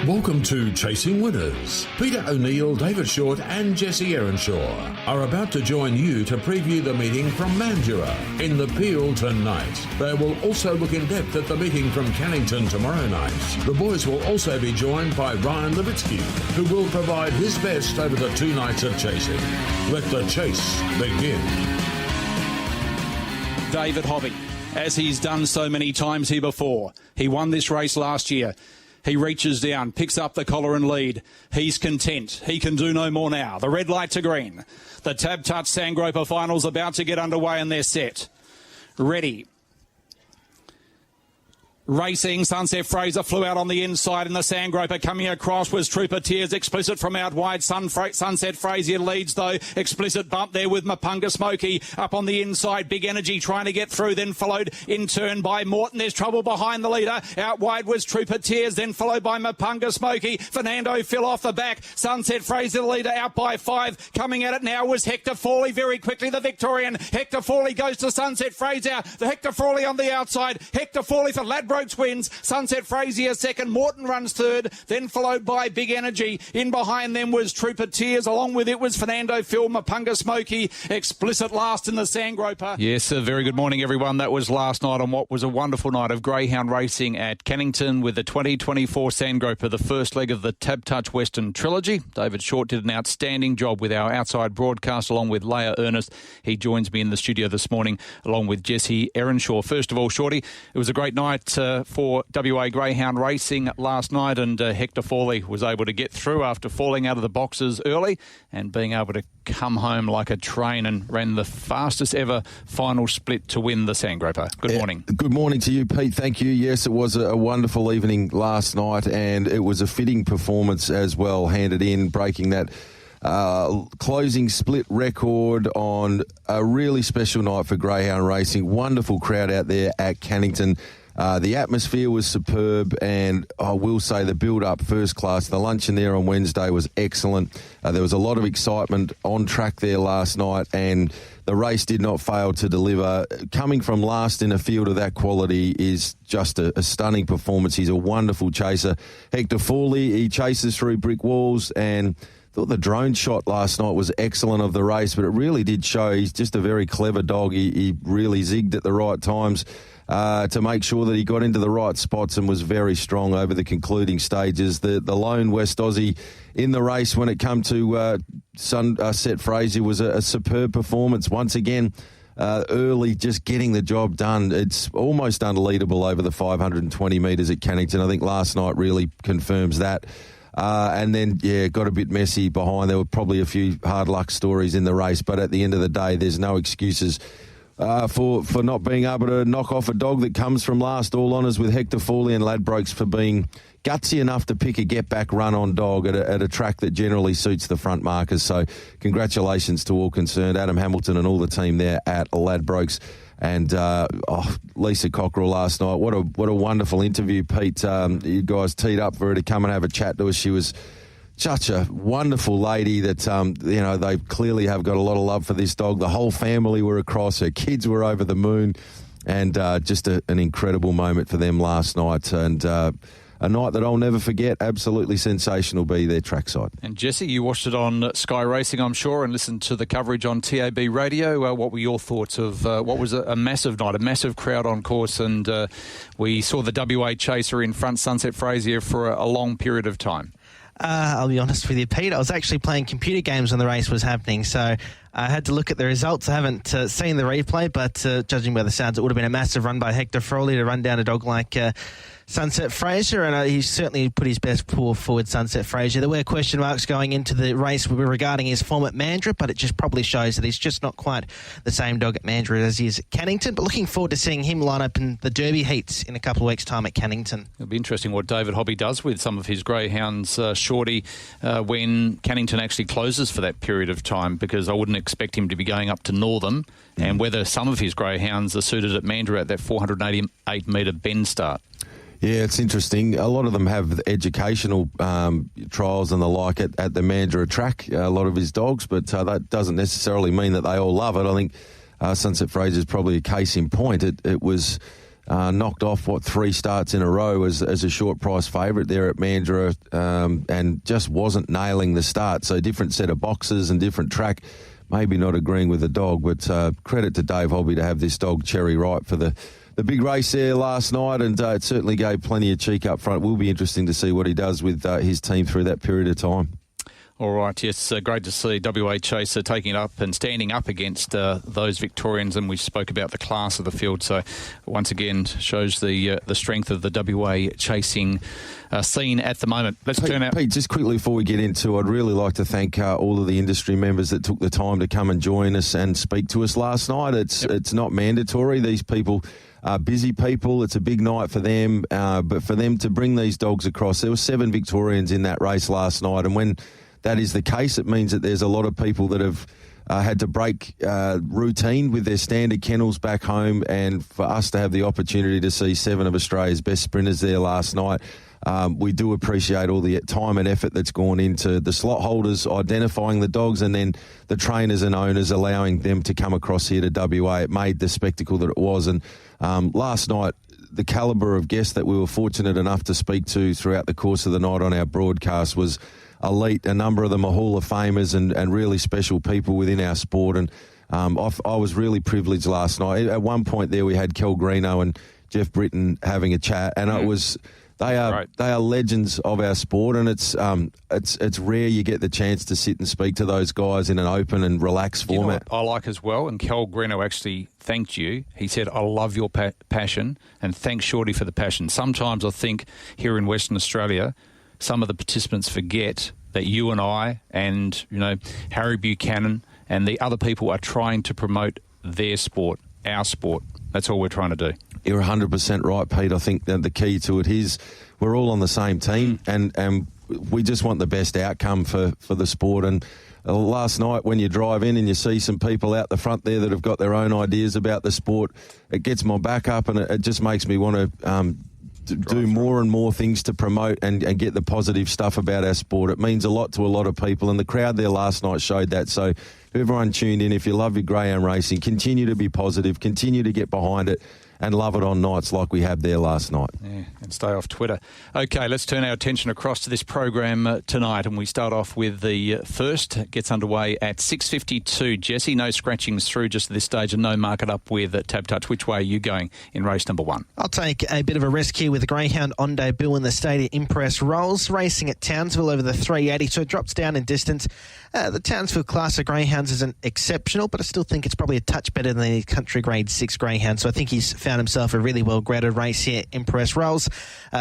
Welcome to Chasing Winners. Peter O'Neill, David Shortte and Jesse Erenshaw are about to join you to preview the meeting from Mandurah in the Peel tonight. They will also look in depth at the meeting from Cannington tomorrow night. The boys will also be joined by Ryan Levitsky, who will provide his best over the 2 nights of chasing. Let the chase begin. David Hobby, as he's done so many times here before. He won this race last year. He reaches down, picks up the collar and lead. He's content. He can do no more now. The red light to green. The Tab Touch Sandgroper finals about to get underway and they're set. Ready. Racing, Sunset Fraser flew out on the inside and the Sandgroper coming across was Trooper Tears. Explicit from out wide. Sunset Fraser leads though. Explicit bump there with Mapunga Smoky up on the inside. Big Energy trying to get through, then followed in turn by Morton. There's trouble behind the leader. Out wide was Trooper Tears, then followed by Mapunga Smoky. Fernando Phil off the back. Sunset Fraser the leader out by 5. Coming at it now was Hector Fawley very quickly. The Victorian Hector Fawley goes to Sunset Fraser. The Hector Fawley on the outside. Hector Fawley for Ladbrokes wins. Sunset Fraser second. Morton runs third, then followed by Big Energy. In behind them was Trooper Tears. Along with it was Fernando Phil, Mapunga Smoky. Explicit last in the Sandgroper. Yes, a very good morning, everyone. That was last night on what was a wonderful night of greyhound racing at Cannington with the 2024 Sandgroper, the first leg of the Tab Touch Western Trilogy. David Shortte did an outstanding job with our outside broadcast along with Leah Ernest. He joins me in the studio this morning along with Jesse Erenshaw. First of all, Shorty, it was a great night for WA Greyhound Racing last night, and Hector Fawley was able to get through after falling out of the boxes early and being able to come home like a train and ran the fastest ever final split to win the Sandgroper. Good morning. Good morning to you, Pete. Thank you. Yes, it was a wonderful evening last night, and it was a fitting performance as well, handed in, breaking that closing split record on a really special night for greyhound racing. Wonderful crowd out there at Cannington. The atmosphere was superb, and I will say the build-up first class. The luncheon there on Wednesday was excellent. There was a lot of excitement on track there last night, and the race did not fail to deliver. Coming from last in a field of that quality is just a stunning performance. He's a wonderful chaser. Hector Fawley, he chases through brick walls, and I thought the drone shot last night was excellent of the race, but it really did show he's just a very clever dog. He really zigged at the right times to make sure that he got into the right spots and was very strong over the concluding stages. The lone West Aussie in the race when it come to Sunset Fraser was a superb performance. Once again, early, just getting the job done. It's almost unleadable over the 520 metres at Cannington. I think last night really confirms that. And then, got a bit messy behind. There were probably a few hard luck stories in the race, but at the end of the day, there's no excuses for not being able to knock off a dog that comes from last. All honours with Hector Fawley and Ladbrokes for being gutsy enough to pick a get-back run on dog at a track that generally suits the front markers. So congratulations to all concerned, Adam Hamilton and all the team there at Ladbrokes. And Lisa Cockerell last night, what a wonderful interview, Pete. You guys teed up for her to come and have a chat to us. She was such a wonderful lady that, they clearly have got a lot of love for this dog. The whole family were across. Her kids were over the moon. And just an incredible moment for them last night. And a night that I'll never forget. Absolutely sensational, be their trackside. And Jesse, you watched it on Sky Racing, I'm sure, and listened to the coverage on TAB Radio. What were your thoughts of what was a massive night, a massive crowd on course, and we saw the WA chaser in front, Sunset Fraser, for a long period of time? I'll be honest with you, Pete. I was actually playing computer games when the race was happening, so I had to look at the results. I haven't seen the replay, but judging by the sounds, it would have been a massive run by Hector Fawley to run down a dog like Sunset Fraser, and he certainly put his best paw forward, Sunset Fraser. There were question marks going into the race regarding his form at Mandurah, but it just probably shows that he's just not quite the same dog at Mandurah as he is at Cannington. But looking forward to seeing him line up in the Derby heats in a couple of weeks' time at Cannington. It'll be interesting what David Hobby does with some of his greyhounds, Shorty, when Cannington actually closes for that period of time, because I wouldn't expect him to be going up to Northam, and whether some of his greyhounds are suited at Mandurah at that 488-metre bend start. Yeah, it's interesting. A lot of them have educational trials and the like at the Mandurah track, a lot of his dogs, but that doesn't necessarily mean that they all love it. I think Sunset Fraser is probably a case in point. It was knocked off, 3 starts in a row as a short price favourite there at Mandurah, and just wasn't nailing the start. So different set of boxes and different track. Maybe not agreeing with the dog, but credit to Dave Hobby to have this dog cherry ripe for the big race there last night, and it certainly gave plenty of cheek up front. Will be interesting to see what he does with his team through that period of time. All right, yes, great to see WA Chaser taking it up and standing up against those Victorians, and we spoke about the class of the field. So once again, shows the strength of the WA chasing scene at the moment. Pete, just quickly before we get into, I'd really like to thank all of the industry members that took the time to come and join us and speak to us last night. It's not mandatory. These people are busy people. It's a big night for them, but for them to bring these dogs across, there were 7 Victorians in that race last night, and when that is the case, it means that there's a lot of people that have had to break routine with their standard kennels back home, and for us to have the opportunity to see 7 of Australia's best sprinters there last night, we do appreciate all the time and effort that's gone into the slot holders identifying the dogs, and then the trainers and owners allowing them to come across here to WA. It made the spectacle that it was, and last night, the calibre of guests that we were fortunate enough to speak to throughout the course of the night on our broadcast was elite. A number of them are Hall of Famers and really special people within our sport. And I was really privileged last night. At one point there, we had Kel Greeno and Jeff Britton having a chat, and it was they are legends of our sport, and it's rare you get the chance to sit and speak to those guys in an open and relaxed format. You know what I like as well, and Kel Greeno actually thanked you. He said, "I love your passion," and thanks Shorty for the passion. Sometimes I think here in Western Australia, some of the participants forget that you and I and, Harry Buchanan and the other people are trying to promote their sport, our sport. That's all we're trying to do. You're 100% right, Pete. I think that the key to it is we're all on the same team, and we just want the best outcome for the sport. And last night when you drive in and you see some people out the front there that have got their own ideas about the sport, it gets my back up, and it just makes me want to do more and more things to promote and get the positive stuff about our sport. It means a lot to a lot of people, and the crowd there last night showed that. So everyone tuned in, if you love your greyhound racing, continue to be positive, continue to get behind it, and love it on nights like we have there last night. Yeah, and stay off Twitter. Okay, let's turn our attention across to this program tonight, and we start off with the first. It gets underway at 6:52. Jesse, no scratchings through just at this stage and no market up with Tab Touch. Which way are you going in race number 1? I'll take a bit of a risk here with the Greyhound on debut in the Stadium Impress Rolls, racing at Townsville over the 380, so it drops down in distance. The Townsville class of greyhounds isn't exceptional, but I still think it's probably a touch better than the country grade 6 greyhound, so I think he's found himself a really well-graded race here. Impress Rolls.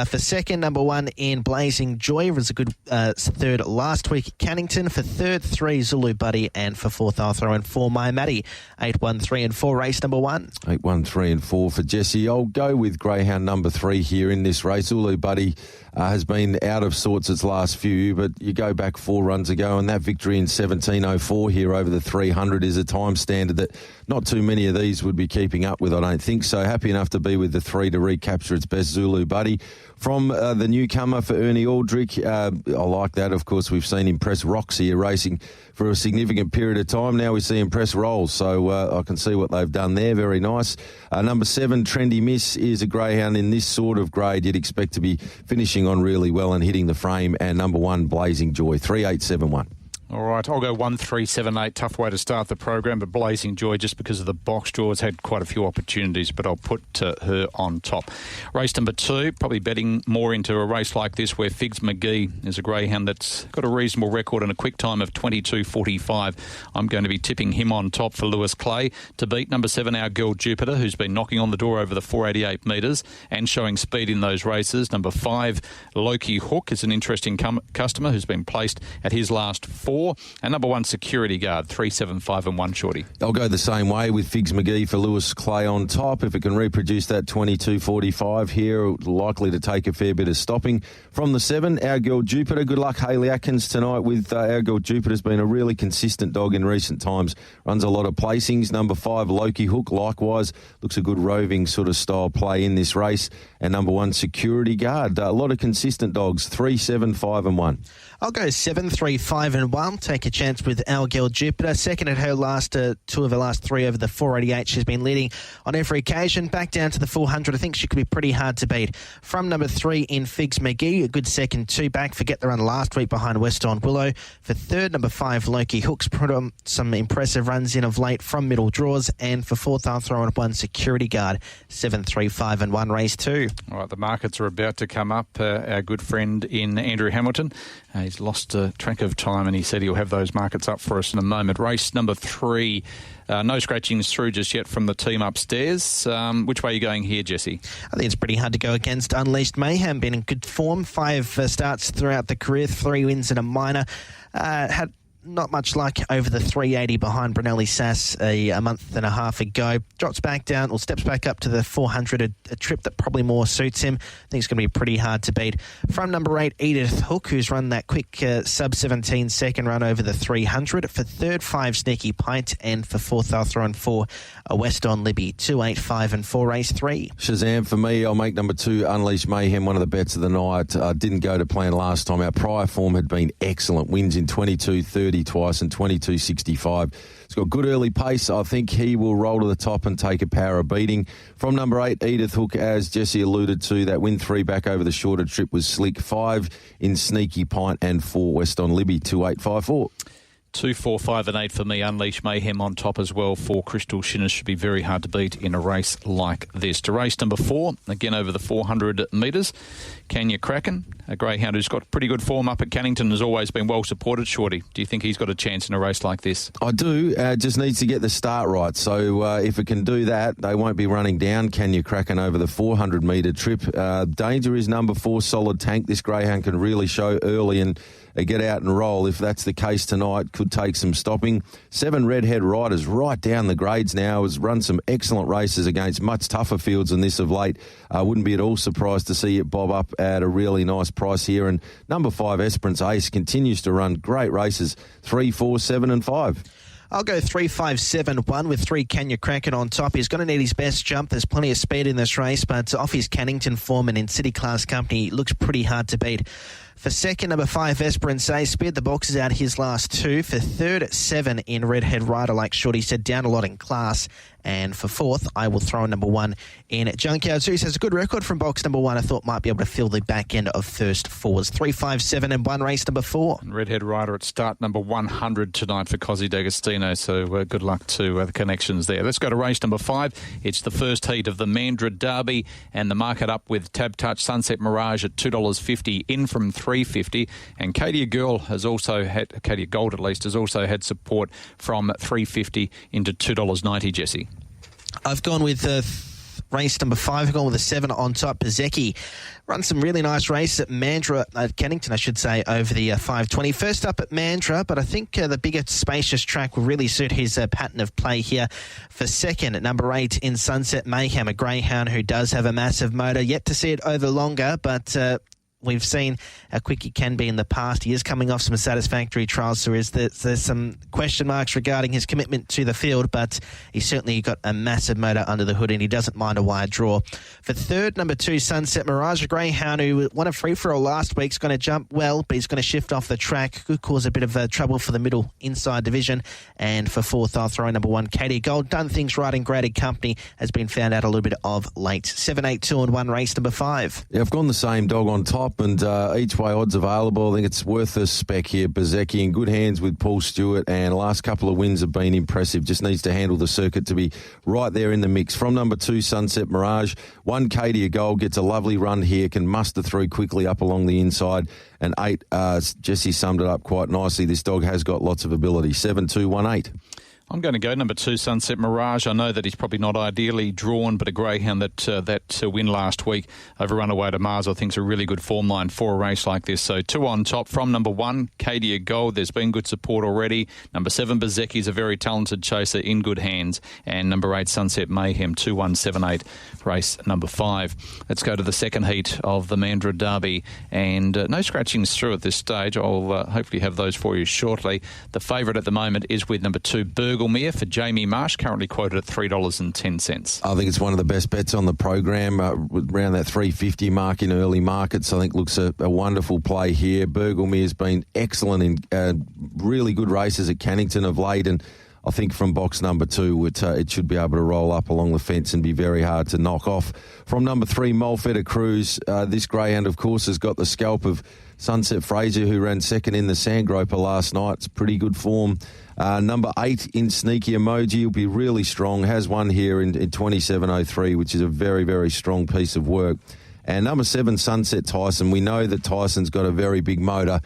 For second, number 1 in Blazing Joy was a good third last week at Cannington. For third, 3 Zulu Buddy, and for fourth, I'll throw in 4 My Matty. 8, 1, 3 and 4, race number 1. 8, 1, 3 and 4 for Jesse. I'll go with greyhound number 3 here in this race. Zulu Buddy has been out of sorts its last few, but you go back 4 runs ago, and that victory in 17:04 here over the 300 is a time standard that not too many of these would be keeping up with, I don't think. So happy enough to be with the 3 to recapture its best. Zulu Buddy. From the newcomer for Ernie Aldrich, I like that. Of course, we've seen Impress Rocks here racing for a significant period of time. Now we see Impress Rolls, so I can see what they've done there. Very nice. Number 7, Trendy Miss, is a greyhound in this sort of grade. You'd expect to be finishing on really well and hitting the frame. And number 1, Blazing Joy, 3871. All right, I'll go 1-3-7-8. Tough way to start the program, but Blazing Joy, just because of the box draws, had quite a few opportunities, but I'll put her on top. Race number 2, probably betting more into a race like this where Figs McGee is a greyhound that's got a reasonable record and a quick time of 22:45. I'm going to be tipping him on top for Lewis Clay to beat number 7, Our Girl Jupiter, who's been knocking on the door over the 488 metres and showing speed in those races. Number 5, Loki Hook, is an interesting customer who's been placed at his last 4. And number 1, Security Guard, 3, 7, 5 and 1, Shorty. I'll go the same way with Figs McGee for Lewis Clay on top. If it can reproduce that 22:45 here, likely to take a fair bit of stopping. From the 7, Our Girl Jupiter. Good luck, Hayley Atkins, tonight with Our Girl Jupiter. Has been a really consistent dog in recent times. Runs a lot of placings. Number 5, Loki Hook, likewise. Looks a good roving sort of style play in this race. And number 1, Security Guard. A lot of consistent dogs, 3, 7, 5 and 1. I'll go 7, 3, 5 and 1. I'll take a chance with Our Girl Jupiter. Second at her last two of her last three over the 488. She's been leading on every occasion. Back down to the 400. I think she could be pretty hard to beat. From number 3 in Figs McGee, a good second two back. Forget the run last week behind Weston Willow. For third, number 5, Loki Hooks put on some impressive runs in of late from middle draws. And for fourth, I'll throw in 1 Security Guard, 7, 3, 5 and 1 race 2. All right, the markets are about to come up. Our good friend in Andrew Hamilton, he's lost track of time and he said he'll have those markets up for us in a moment. Race number 3, no scratchings through just yet from the team upstairs. Which way are you going here, Jesse? I think it's pretty hard to go against Unleashed Mayhem. Been in good form, 5 starts throughout the career, 3 wins and a minor. Had not much luck over the 380 behind Brunelli Sass a month and a half ago. Drops back down or steps back up to the 400, a trip that probably more suits him. I think it's going to be pretty hard to beat. From number 8, Edith Hook, who's run that quick sub-17 second run over the 300. For third, 5, Sneaky Pint. And for fourth, I'll throw in 4, West on Libby, 2, 8, 5 and 4, race 3. Shazam for me. I'll make number 2, Unleashed Mayhem, one of the bets of the night. Didn't go to plan last time. Our prior form had been excellent. Wins in 22.30 twice and 22.65. It's got good early pace. I think he will roll to the top and take a power of beating. From number 8, Edith Hook, as Jesse alluded to, that win 3 back over the shorter trip was slick. 5 in Sneaky Pint and 4 West on Libby, 2, 8, 5, 4. 2, 4, 5 and 8 for me. Unleash Mayhem on top as well for Crystal Shinner. Should be very hard to beat in a race like this. To race number 4, again over the 400 metres, Kenya Kraken, a greyhound who's got pretty good form up at Cannington, has always been well supported. Shorty, do you think he's got a chance in a race like this? I do. Just needs to get the start right. So if it can do that, they won't be running down Kenya Kraken over the 400 metre trip. Danger is number 4, Solid Tank. This greyhound can really show early and get out and roll. If that's the case tonight, could take some stopping. 7 Redhead Riders right down the grades now. Has run some excellent races against much tougher fields than this of late. Wouldn't be at all surprised to see it bob up at a really nice price here. And number 5, Esperance Ace, continues to run great races. 3, 4, 7 and 5. I'll go 3, 5, 7, 1 with 3 Kenya Kraken on top. He's going to need his best jump. There's plenty of speed in this race, but off his Cannington form and in City Class company, looks pretty hard to beat. For second, number 5, Esperance Ace, speared the boxes out his last 2. For third, 7 in Redhead Rider, like Shorty said, down a lot in class. And for fourth, I will throw number 1 in Junkyard Zeus. Has a good record from box number 1. I thought might be able to fill the back end of first 4s. 3, 5, 7 and 1, race number 4. And Redhead Rider at start number 100 tonight for Cosy D'Agostino. So good luck to the connections there. Let's go to race number 5. It's the first heat of the Mandurah Derby, and the market up with Tab Touch Sunset Mirage at $2.50, in from $3.50. And Cadia Girl has also had, Cadia Gold at least, has also had support from $3.50 into $2.90, Jesse. I've gone with race number 5. I've gone with a 7 on top. Pazeki run some really nice races at Mandurah, at Cannington, I should say, over the 520. First up at Mandurah, but I think the bigger, spacious track will really suit his pattern of play here. For second, at number 8 in Sunset Mayhem, a greyhound who does have a massive motor. Yet to see it over longer, but we've seen how quick he can be in the past. He is coming off some satisfactory trials, so there's some question marks regarding his commitment to the field, but he's certainly got a massive motor under the hood and he doesn't mind a wide draw. For third, number 2, Sunset Mirage, a greyhound who won a free-for-all last week. He's going to jump well, but he's going to shift off the track. Could cause a bit of trouble for the middle inside division. And for fourth, I'll throw number 1, Cadia Gold. Done things right in graded company, has been found out a little bit of late. 7, 8, 2 and 1, race number 5. Yeah, I've gone the same dog on top, and each way odds available. I think it's worth a spec here. Bezecchi in good hands with Paul Stewart, and the last couple of wins have been impressive. Just needs to handle the circuit to be right there in the mix. From number 2, Sunset Mirage, 1, Cadia Gold gets a lovely run here, can muster through quickly up along the inside. And 8, Jesse summed it up quite nicely. This dog has got lots of ability. 7, 2, 1, 8. I'm going to go number 2, Sunset Mirage. I know that he's probably not ideally drawn, but a greyhound that win last week over Runaway to Mars, I think, is a really good form line for a race like this. So 2 on top from number 1, Cadia Gold. There's been good support already. Number 7, Bezecchi is a very talented chaser in good hands. And number 8, Sunset Mayhem, 2, 1, 7, 8, race number 5. Let's go to the second heat of the Mandurah Derby. And no scratchings through at this stage. I'll hopefully have those for you shortly. The favourite at the moment is with number 2, Burgoyne. Burglemere for Jamie Marsh, currently quoted at $3.10. I think it's one of the best bets on the program, around that 350 mark in early markets. I think looks a wonderful play here. Burglemere's been excellent in really good races at Cannington of late, and I think from box number 2, it should be able to roll up along the fence and be very hard to knock off. From number 3, Molfetta Cruz, this greyhound, of course, has got the scalp of Sunset Fraser, who ran second in the Sandgroper last night. It's pretty good form. Number 8 in Sneaky Emoji will be really strong. Has won here in 27.03, which is a very, very strong piece of work. And number 7, Sunset Tyson. We know that Tyson's got a very big motor.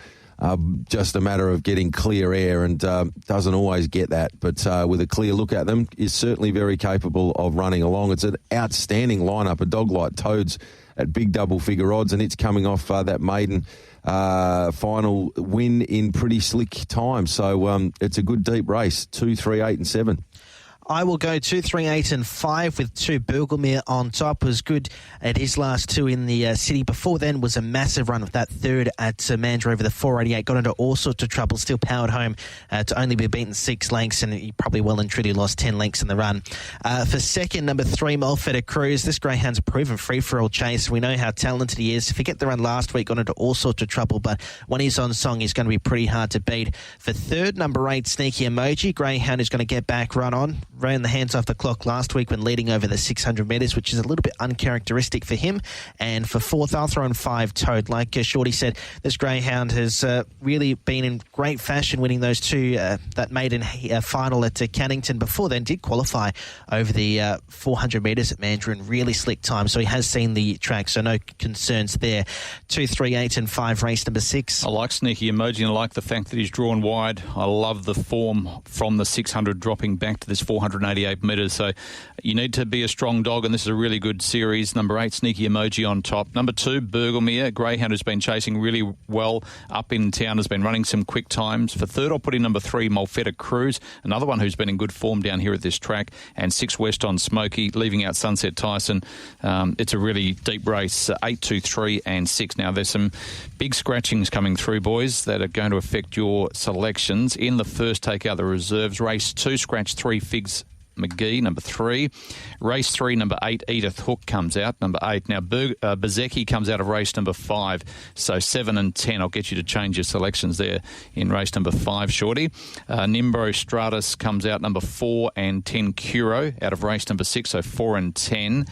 Just a matter of getting clear air, and doesn't always get that. But with a clear look at them, is certainly very capable of running along. It's an outstanding lineup. A dog like Toads at big double figure odds, and it's coming off that maiden final win in pretty slick time. So it's a good deep race. 2, 3, 8 and 7. I will go 2, 3, 8 and 5 with 2 Burglemere on top. Was good at his last 2 in the city. Before then was a massive run with that third at Mandurah over the 488. Got into all sorts of trouble, still powered home to only be beaten 6 lengths, and he probably well and truly lost 10 lengths in the run. For second, number 3, Molfetta Cruz. This greyhound's a proven free-for-all chase. We know how talented he is. Forget the run last week, got into all sorts of trouble, but when he's on song, he's going to be pretty hard to beat. For third, number 8, Sneaky Emoji. Greyhound is going to get back, run on. Ran the hands off the clock last week when leading over the 600 metres, which is a little bit uncharacteristic for him. And for fourth, I'll throw in 5, Toad. Like Shorty said, this greyhound has really been in great fashion, winning those 2 that maiden final at Cannington. Before then, did qualify over the 400 metres at Mandurah in really slick time, so he has seen the track, so no concerns there. 2, 3, 8 and 5, race number 6. I like Sneaky Emoji, and I like the fact that he's drawn wide. I love the form from the 600 dropping back to this 488 metres. So you need to be a strong dog, and this is a really good series. Number 8, Sneaky Emoji on top. Number 2, Burglemere. Greyhound has been chasing really well up in town, has been running some quick times. For third, I'll put in number 3, Molfetta Cruz, another one who's been in good form down here at this track. And 6, West on Smoky, leaving out Sunset Tyson. It's a really deep race. 8, 2, 3 and 6. Now, there's some big scratchings coming through, boys, that are going to affect your selections. In the first, take out the reserves. Race 2, scratch 3, Figs McGee, number 3. Race 3, number 8, Edith Hook comes out, number 8. Now, Bezecchi comes out of race number 5. So 7 and 10, I'll get you to change your selections there in race number 5, Shorty. Nimbro Stratus comes out, number 4, and 10 Curo out of race number 6, so 4 and 10.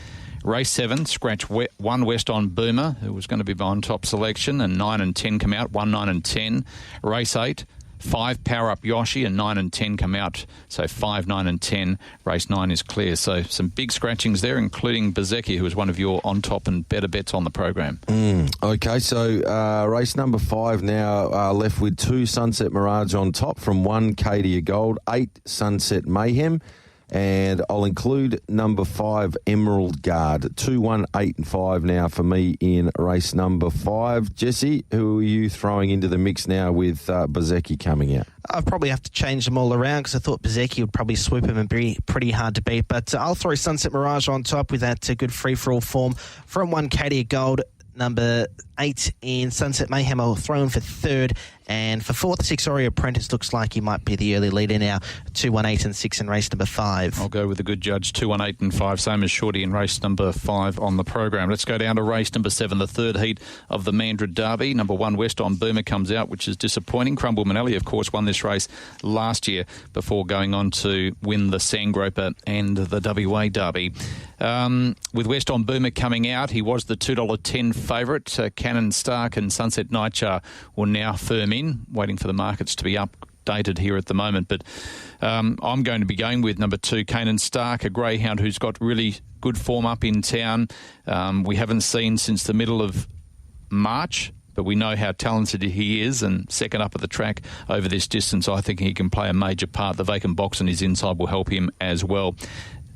Race 7, scratch 1, West on Boomer, who was going to be on top selection, and 9 and 10 come out, 1, 9 and 10. Race 8, 5, Power Up Yoshi, and 9 and 10 come out. So 5, 9 and 10. Race 9 is clear. So some big scratchings there, including Bezecchi, who was one of your on-top and better bets on the program. Okay, so race number 5 now, left with 2, Sunset Mirage on top from 1, Cadia Gold, 8, Sunset Mayhem. And I'll include number 5, Emerald Guard. 2, 1, 8 and 5 now for me in race number 5. Jesse, who are you throwing into the mix now with Bezecchi coming out? I'll probably have to change them all around because I thought Bezecchi would probably swoop him and be pretty hard to beat. But I'll throw Sunset Mirage on top with that good free-for-all form from 1, Cadia Gold. Number 8 in Sunset Mayhem, I'll throw in for third. And for fourth, 6, Oreo Apprentice looks like he might be the early leader now. 2, 1, 8 and 6 in race number 5. I'll go with a good judge, 2, 1, 8 and 5, same as Shorty in race number 5 on the program. Let's go down to race number 7, the third heat of the Mandurah Derby. Number 1, West on Boomer comes out, which is disappointing. Crumble Manelli, of course, won this race last year before going on to win the Sandgroper and the WA Derby. With West on Boomer coming out, he was the $2.10 favourite. Cannon Stark and Sunset Nightjar will now firm in, waiting for the markets to be updated here at the moment. But I'm going to be going with number 2, Cannon Stark, a greyhound who's got really good form up in town. We haven't seen since the middle of March, but we know how talented he is, and second up at the track over this distance, I think he can play a major part. The vacant box on his inside will help him as well.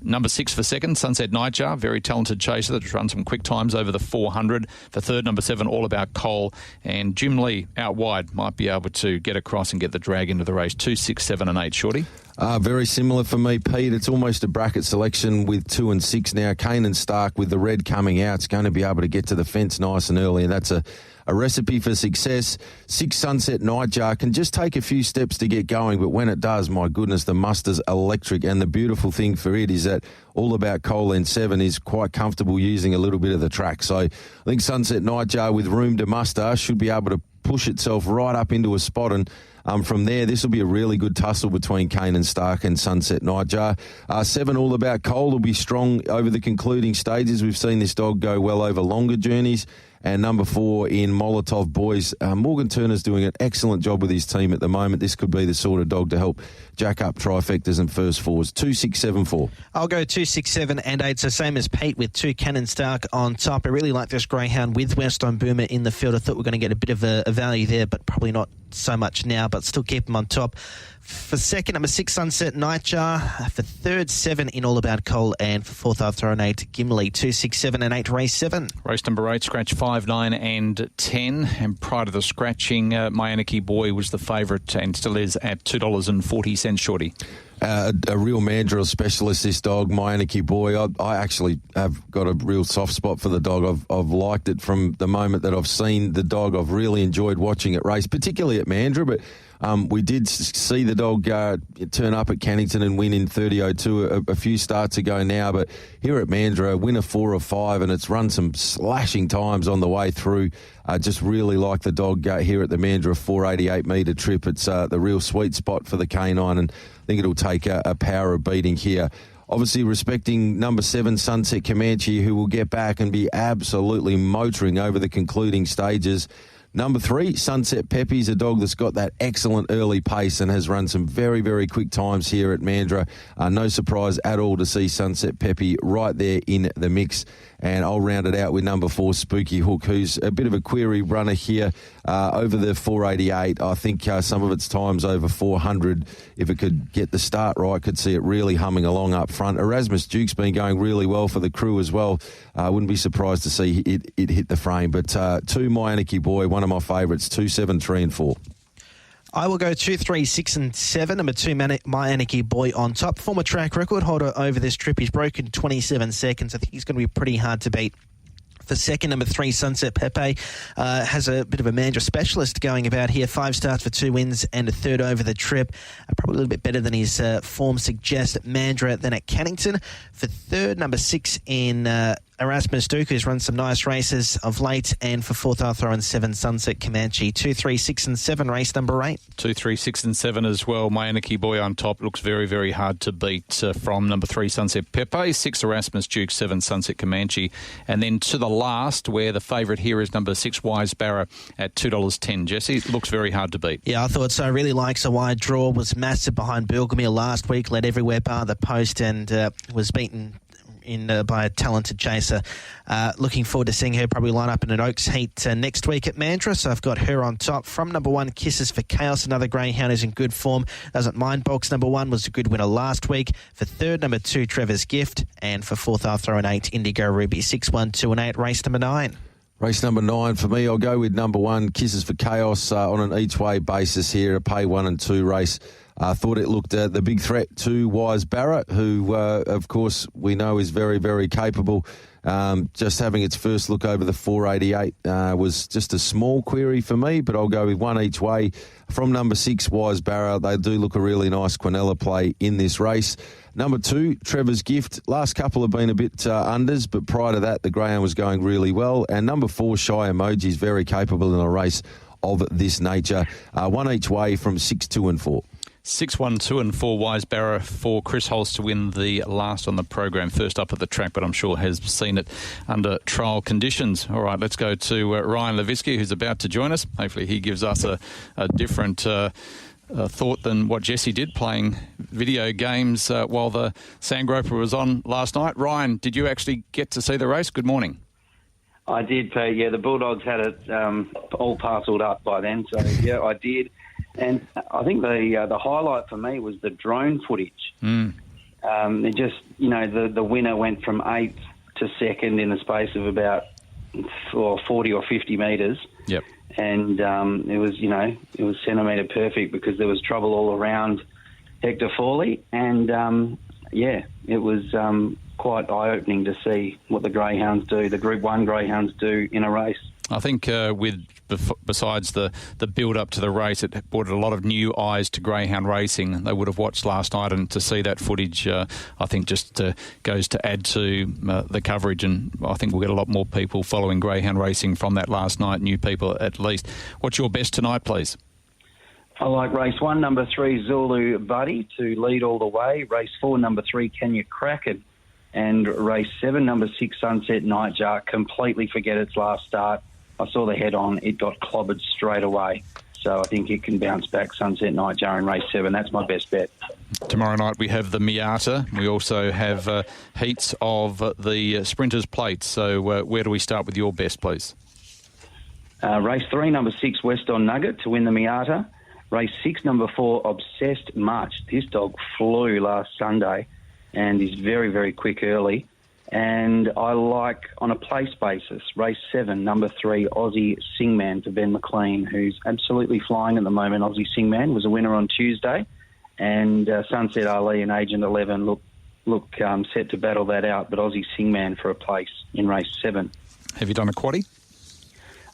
Number 6 for second, Sunset Nightjar, very talented chaser that's run some quick times over the 400. For third, number 7, All About Cole. And Jim Lee out wide might be able to get across and get the drag into the race. 2, 6, 7 and 8, Shorty. Very similar for me, Pete. It's almost a bracket selection with 2 and 6 now. Kane and Stark with the red coming out. It's going to be able to get to the fence nice and early, and that's a recipe for success. 6 Sunset Nightjar can just take a few steps to get going, but when it does, my goodness, the muster's electric. And the beautiful thing for it is that All About Coal and 7 is quite comfortable using a little bit of the track. So I think Sunset Nightjar with room to muster should be able to push itself right up into a spot, and from there, this will be a really good tussle between Kane and Stark and Sunset Nightjar. 7 All About Coal will be strong over the concluding stages. We've seen this dog go well over longer journeys. And number 4 in Molotov Boys. Morgan Turner's doing an excellent job with his team at the moment. This could be the sort of dog to help jack up trifectas and first fours. 2, 6, 7, 4. I'll go 2, 6, 7 and 8. So same as Pete with 2 Cannon Stark on top. I really like this greyhound with Western Boomer in the field. I thought we were going to get a bit of a value there, but probably not so much now, but still keep him on top. For second, number 6, Sunset Nightjar. For third, 7 in All About Coal. And for fourth, I've thrown 8, Gimli. 2, 6, 7 and 8, race 7. Race number 8, scratch 5, 9 and 10. And prior to the scratching, My Anarchy Boy was the favourite and still is at $2.40, Shorty. A real Mandrill specialist, this dog, My Anarchy Boy. I actually have got a real soft spot for the dog. I've liked it from the moment that I've seen the dog. I've really enjoyed watching it race, particularly at Mandurah, but we did see the dog turn up at Cannington and win in 30.02 a few starts ago now, but here at Mandurah, winner 4 of 5, and it's run some slashing times on the way through. Just really like the dog here at the Mandurah 488 metre trip. It's the real sweet spot for the canine, and I think it'll take a power of beating here. Obviously respecting number 7, Sunset Comanche, who will get back and be absolutely motoring over the concluding stages. Number 3, Sunset Peppy's a dog that's got that excellent early pace and has run some very, very quick times here at Mandurah. No surprise at all to see Sunset Peppy right there in the mix. And I'll round it out with number 4, Spooky Hook, who's a bit of a query runner here over the 488. I think some of its times over 400, if it could get the start right, could see it really humming along up front. Erasmus Duke's been going really well for the crew as well. Wouldn't be surprised to see it hit the frame. But 2, My Anarchy Boy, one of my favourites, 2, 7, 3 and 4. I will go 2, 3, 6 and 7. Number 2, My Anarchy Boy on top. Former track record holder over this trip. He's broken 27 seconds. I think he's going to be pretty hard to beat. For second, number 3, Sunset Pepe, has a bit of a Mandurah specialist going about here. 5 starts for 2 wins and a third over the trip. Probably a little bit better than his form suggests at Mandurah than at Cannington. For third, number 6 in Erasmus Duke, who's run some nice races of late. And for fourth, I'll throw in 7, Sunset Comanche. 2, 3, 6 and 7, race number 8. 2, 3, 6 and 7 as well. My Anarchy Boy on top looks very, very hard to beat from number 3, Sunset Pepe. 6, Erasmus Duke. 7, Sunset Comanche. And then to the last, where the favourite here is number 6, Wise Barra at $2.10. Jesse, it looks very hard to beat. Yeah, I thought so. Really likes a wide draw. Was massive behind Bilgamere last week. Led everywhere bar the post and was beaten by a talented chaser. Looking forward to seeing her probably line up in an Oaks heat next week at Mandurah. So I've got her on top. From number 1, Kisses for Chaos, another greyhound who's in good form. Doesn't mind box. Number 1 was a good winner last week. For third, number 2, Trevor's Gift. And for fourth, I'll throw an 8, Indigo Ruby. 6, 1, 2 and 8, race number 9. Race number 9 for me. I'll go with number 1, Kisses for Chaos, on an each-way basis here, a pay 1 and 2 race. I thought it looked the big threat to Wise Barra, who, of course, we know is very, very capable. Just having its first look over the 488 was just a small query for me, but I'll go with 1 each way. From number 6, Wise Barra, they do look a really nice Quinella play in this race. Number 2, Trevor's Gift. Last couple have been a bit unders, but prior to that, the greyhound was going really well. And number 4, Shy Emoji, is very capable in a race of this nature. 1 each way from 6, 2 and 4. 6, 1, 2 and 4, Wise Barra for Chris Holst to win the last on the program. First up at the track, but I'm sure has seen it under trial conditions. All right, let's go to Ryan Levitsky, who's about to join us. Hopefully he gives us a different thought than what Jesse did, playing video games while the Sandgroper was on last night. Ryan, did you actually get to see the race? Good morning. I did, Pete. Yeah, the Bulldogs had it all parcelled up by then. So, yeah, I did. And I think the highlight for me was the drone footage. It just, the winner went from 8th to 2nd in the space of about 40 or 50 metres. Yep. And it was centimetre perfect because there was trouble all around Hector Fawley, and it was quite eye-opening to see what the greyhounds do, the Group 1 greyhounds do in a race. I think besides the build-up to the race, it brought a lot of new eyes to greyhound racing. They would have watched last night, and to see that footage, I think just goes to add to the coverage, and I think we'll get a lot more people following greyhound racing from that last night, new people at least. What's your best tonight, please? I like race 1, number 3, Zulu Buddy, to lead all the way. Race 4, number 3, Kenya Kraken. And race 7, number 6, Sunset Nightjar, completely forget its last start. I saw the head on, it got clobbered straight away. So I think it can bounce back, Sunset Nightjar in race 7. That's my best bet. Tomorrow night we have the Miata. We also have heats of the Sprinters Plate. So where do we start with your best, please? Race 3, number 6, Weston Nugget to win the Miata. Race 6, number 4, Obsessed Much. This dog flew last Sunday and is very, very quick early. And I like, on a place basis, race 7, number 3, Aussie Singman to Ben McLean, who's absolutely flying at the moment. Aussie Singman was a winner on Tuesday, and Sunset Ali and Agent 11 look set to battle that out, but Aussie Singman for a place in race 7. Have you done a quaddie?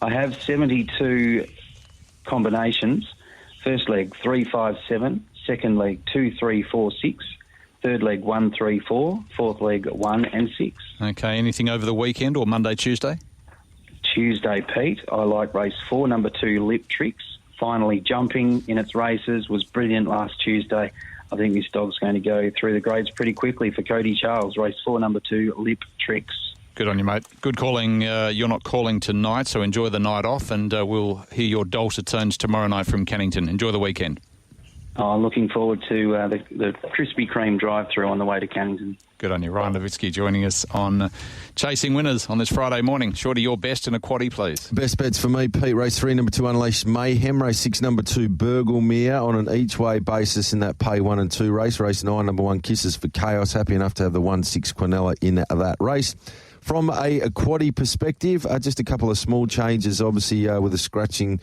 I have 72 combinations. First leg 3, 5, 7. Second leg 2, 3, 4, 6. Third leg 1, 3, 4. Fourth leg 1 and 6. Okay, anything over the weekend or Monday, Tuesday? Tuesday, Pete. I like race 4, number 2, Lip Tricks. Finally jumping in its races, was brilliant last Tuesday. I think this dog's going to go through the grades pretty quickly for Cody Charles. Race 4, number 2, Lip Tricks. Good on you, mate. Good calling. You're not calling tonight, so enjoy the night off, and we'll hear your dulcet tones tomorrow night from Cannington. Enjoy the weekend. Looking forward to the Krispy Kreme drive-through on the way to Cannington. Good on you. Ryan Levitsky joining us on Chasing Winners on this Friday morning. Shorty, your best in a quaddie, please. Best bets for me, Pete. Race 3, number 2, Unleashed Mayhem. Race 6, number 2, Burglemere on an each-way basis in that pay 1 and 2 race. Race 9, number 1, Kisses for Chaos. Happy enough to have the 1-6 Quinella in that race. From a quaddie perspective, just a couple of small changes, obviously, with a scratching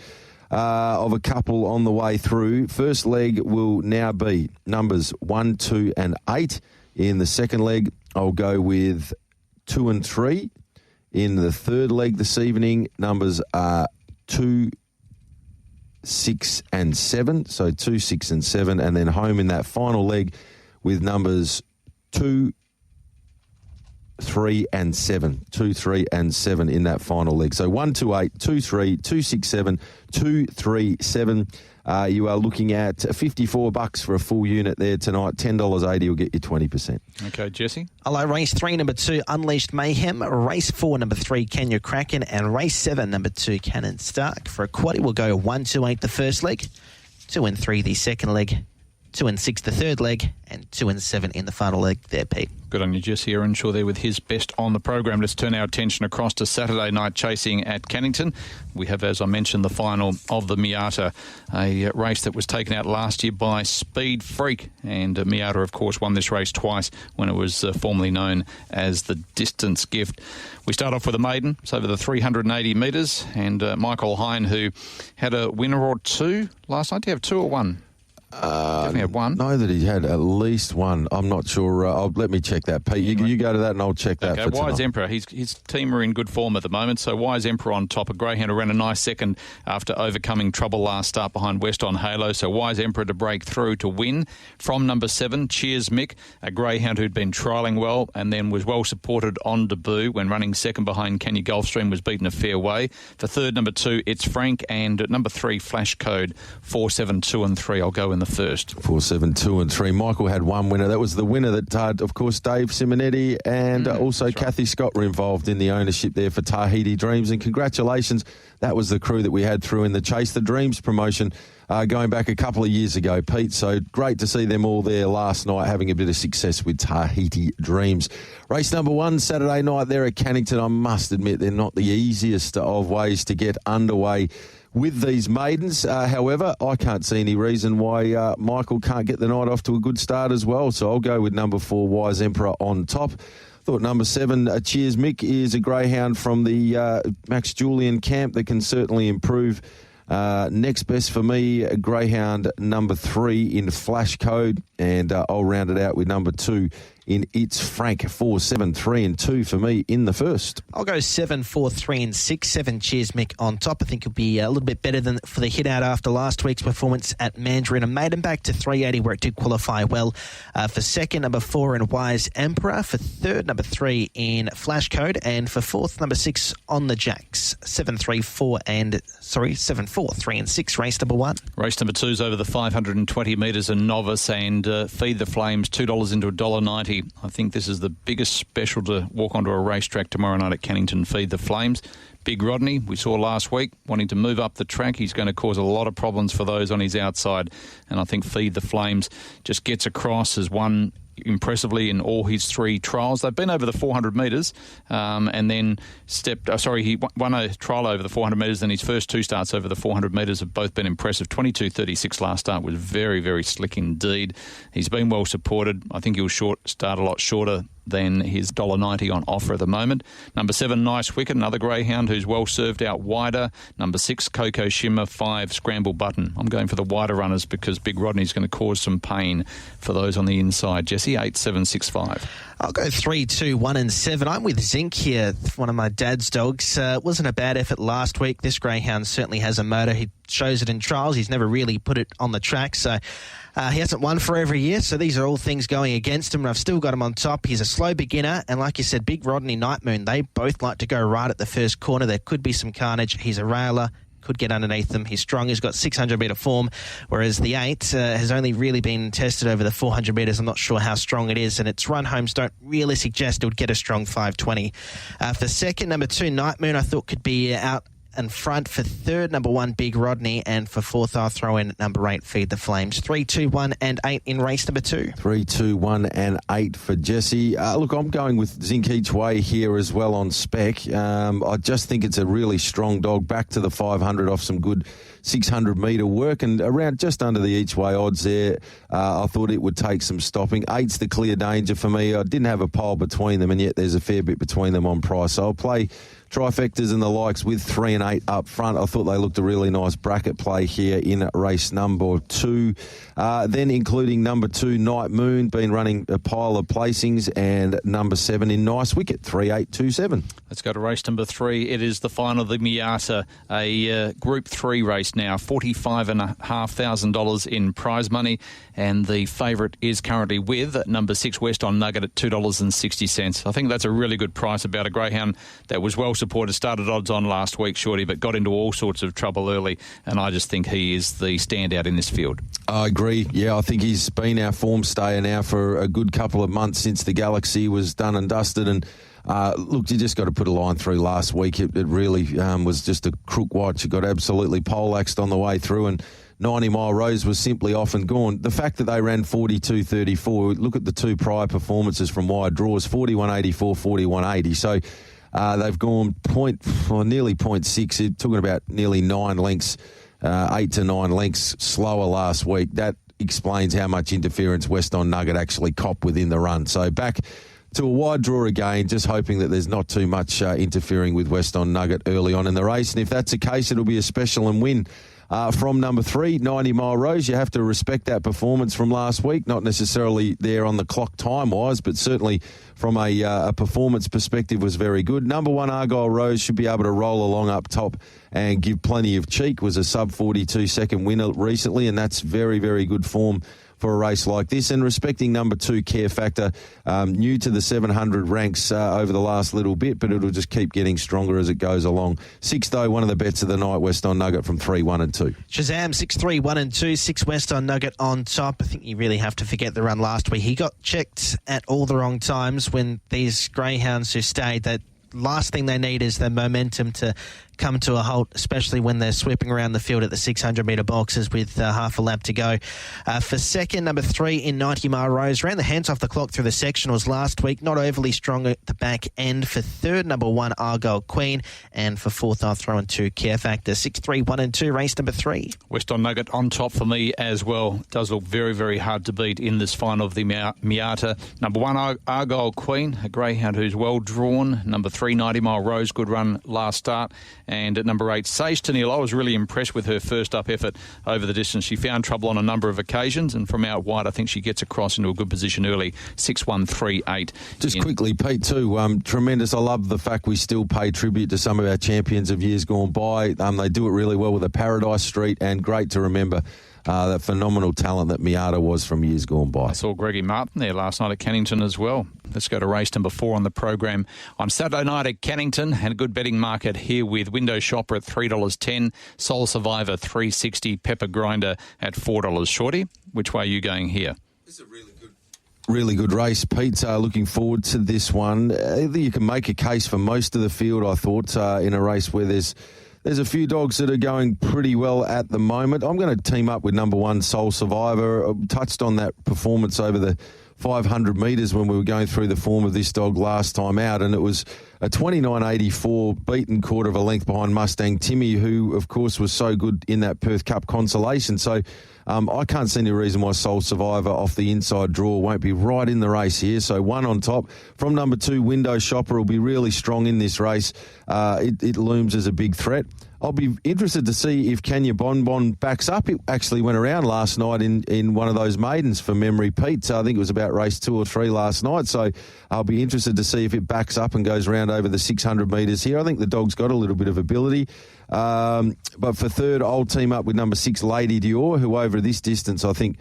of a couple on the way through. First leg will now be numbers 1, 2 and 8. In the second leg, I'll go with 2 and 3. In the third leg this evening, numbers are 2, 6 and 7. So 2, 6 and 7. And then home in that final leg with numbers 2, 3 and 7. 2, 3 and 7 in that final leg. So 1, 2, 8, 2, 3, 2, 6, 7, 2, 3, 7. You are looking at $54 for a full unit there tonight. $10.80 will get you 20%. Okay, Jesse? I like race 3, number 2, Unleashed Mayhem. Race 4, number 3, Kenya Kraken. And race 7, number 2, Cannon Stark. For a quaddie, we'll go 1, 2, 8 the first leg, 2 and 3 the second leg, 2 and 6 the third leg, and 2 and 7 in the final leg there, Pete. Good on you, Jesse Erenshaw there with his best on the program. Let's turn our attention across to Saturday night chasing at Cannington. We have, as I mentioned, the final of the Miata, a race that was taken out last year by Speed Freak. And Miata, of course, won this race twice when it was formerly known as the Distance Gift. We start off with a maiden. It's over the 380 metres. And Michael Hine, who had a winner or two last night. Do you have 2 or 1? Definitely have 1. Know that he had at least 1. I'm not sure. Let me check that. Pete, you go to that and I'll check that for tonight. Wise Emperor. His team are in good form at the moment. So Wise Emperor on top. A greyhound who ran a nice second after overcoming trouble last start behind West on Halo. So Wise Emperor to break through to win. From number 7, Cheers Mick, a greyhound who'd been trialling well and then was well supported on debut when running second behind Kenya Gulfstream, was beaten a fair way. For third, number 2, It's Frank, and number 3, Flash Code, 4, 7, 2 and 3. I'll go in the first. 4, 7, 2 and 3. Michael had 1 winner. That was the winner that, of course, Dave Simonetti and also Kathy Scott were involved in the ownership there for Tahiti Dreams. And congratulations, that was the crew that we had through in the Chase the Dreams promotion going back a couple of years ago, Pete. So great to see them all there last night having a bit of success with Tahiti Dreams. Race number 1, Saturday night there at Cannington. I must admit, they're not the easiest of ways to get underway with these maidens. However, I can't see any reason why Michael can't get the night off to a good start as well. So I'll go with number 4, Wise Emperor on top. Thought number 7, Cheers Mick, is a greyhound from the Max Julian camp that can certainly improve Next best for me, greyhound number 3 in Flash Code, and I'll round it out with number 2 in It's Frank. 4, 7, 3 and 2 for me in the first. I'll go 7, 4, 3 and 6. 7 Cheers Mick on top. I think he'll be a little bit better than for the hit out after last week's performance at Mandarin, and made him back to 380 where it did qualify well. For second, number 4 in Wise Emperor. For third, number 3 in Flash Code, and for fourth, number 6 on the Jacks. 7, 4, 3 and 6. Race number 1. Race number 2 is over the 520 metres, a novice, and Feed the Flames, $2 into $1.90. I think this is the biggest special to walk onto a racetrack tomorrow night at Cannington. Feed the Flames. Big Rodney, we saw last week, wanting to move up the track. He's going to cause a lot of problems for those on his outside. And I think Feed the Flames just gets across as one impressively in all his 3 trials. They've been over the 400 metres and then he won a trial over the 400 metres, and his first 2 starts over the 400 metres have both been impressive. 22.36 last start was very, very slick indeed. He's been well supported. I think he'll start a lot shorter than his $1.90 on offer at the moment. Number 7, Nice Wicket, another greyhound who's well served out wider. Number 6, Coco Shimmer. 5, Scramble Button. I'm going for the wider runners because Big Rodney's going to cause some pain for those on the inside. Jesse, 8, 7, 6, 5. I'll go 3, 2, 1 and 7. I'm with Zinc here, one of my dad's dogs. Wasn't a bad effort last week. This greyhound certainly has a motor. He shows it in trials. He's never really put it on the track, so he hasn't won for every year, so these are all things going against him, and I've still got him on top. He's a slow beginner, and like you said, Big Rodney, Night Moon, they both like to go right at the first corner. There could be some carnage. He's a railer, could get underneath them. He's strong. He's got 600 metre form, whereas the 8 has only really been tested over the 400 metres. I'm not sure how strong it is, and its run homes don't really suggest it would get a strong 520. For second, number 2, Night Moon, I thought could be out and front. For third, number 1, Big Rodney, and for fourth, I'll throw in number 8, Feed the Flames. 3, 2, 1 and 8 in race number 2. 3, 2, 1 and 8 for Jesse. Look, I'm going with Zinc each way here as well on spec. I just think it's a really strong dog, back to the 500 off some good 600 metre work, and around just under the each way odds there. I thought it would take some stopping. 8's the clear danger for me. I didn't have a pole between them, and yet there's a fair bit between them on price. So I'll play trifectas and the likes with 3 and 8 up front. I thought they looked a really nice bracket play here in race number 2. Then including number 2, Night Moon, been running a pile of placings, and number 7 in Nice Wicket, 3, 8, 2, 7. Let's go to race number 3. It is the final of the Miata, a Group 3 race now. $45,500 in prize money, and the favourite is currently with number 6, West on Nugget, at $2.60. I think that's a really good price about a greyhound that was well supported, started odds on last week, Shorty, but got into all sorts of trouble early, and I just think he is the standout in this field. I agree. Yeah, I think he's been our form stayer now for a good couple of months since the Galaxy was done and dusted, and look, you just got to put a line through last week. It really was just a crook watch. It got absolutely poleaxed on the way through, and 90 Mile Rose was simply off and gone. The fact that they ran 42.34, look at the 2 prior performances from wide draws, 41.84, 41.80. So they've gone nearly 0.6. It took about nearly 9 lengths, 8 to 9 lengths slower last week. That explains how much interference West on Nugget actually copped within the run. So back to a wide draw again, just hoping that there's not too much interfering with West on Nugget early on in the race. And if that's the case, it'll be a special and win. From number 3, 90 Mile Rose. You have to respect that performance from last week. Not necessarily there on the clock time-wise, but certainly from a performance perspective was very good. Number 1, Argyle Rose, should be able to roll along up top and give plenty of cheek. Was a sub-42 second winner recently, and that's very, very good form for a race like this. And respecting number 2, Care Factor, new to the 700 ranks over the last little bit, but it'll just keep getting stronger as it goes along. 6, though, one of the bets of the night, West on Nugget from 3, 1 and 2. Shazam, 6, 3, 1 and 2, 6 West on Nugget on top. I think you really have to forget the run last week. He got checked at all the wrong times when these greyhounds who stayed, that last thing they need is the momentum to come to a halt, especially when they're sweeping around the field at the 600-metre boxes with half a lap to go. For second, number 3 in 90 Mile Rose, ran the hands off the clock through the sectionals last week, not overly strong at the back end. For third, number 1, Argyle Queen, and for fourth, I'll throw in 2, Care Factor. 6, 3, 1 and 2, race number 3. West on Nugget on top for me as well. Does look very, very hard to beat in this final of the Miata. Number 1, Argyle Queen, a greyhound who's well drawn. Number 3, 90 Mile Rose, good run last start. And at number 8, Sage Tennille, I was really impressed with her first up effort over the distance. She found trouble on a number of occasions, and from out wide, I think she gets across into a good position early. 6-1-3-8. Just quickly, Pete, too, tremendous. I love the fact we still pay tribute to some of our champions of years gone by. They do it really well with a Paradise Street, and great to remember that phenomenal talent that Miata was from years gone by. I saw Greggy Martin there last night at Cannington as well. Let's go to race number 4 on the program on Saturday night at Cannington. Had a good betting market here with Window Shopper at $3.10, Soul Survivor $3.60, Pepper Grinder at $4. Shorty, which way are you going here? It's a really good race, Pete. Looking forward to this one. You can make a case for most of the field, I thought, in a race where there's a few dogs that are going pretty well at the moment. I'm going to team up with number 1, Soul Survivor. I touched on that performance over the 500 metres when we were going through the form of this dog last time out, and it was a 29.84 beaten quarter of a length behind Mustang Timmy, who, of course, was so good in that Perth Cup consolation. So I can't see any reason why Soul Survivor off the inside draw won't be right in the race here. So 1 on top. From number 2, Window Shopper will be really strong in this race. It looms as a big threat. I'll be interested to see if Kenya Bonbon backs up. It actually went around last night in one of those maidens for memory, Pete. I think it was about race 2 or 3 last night. So I'll be interested to see if it backs up and goes around over the 600 metres here. I think the dog's got a little bit of ability. But for third, I'll team up with number 6, Lady Dior, who over this distance I think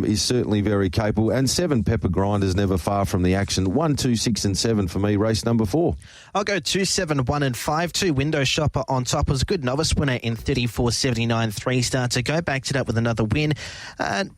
is certainly very capable. And 7, Pepper Grinder's never far from the action. 1, 2, 6 and 7 for me, race number 4. I'll go 2, 7, 1 and 5. 2, Window Shopper on top. Was a good novice winner in 34.79 3-star. To go back to that with another win.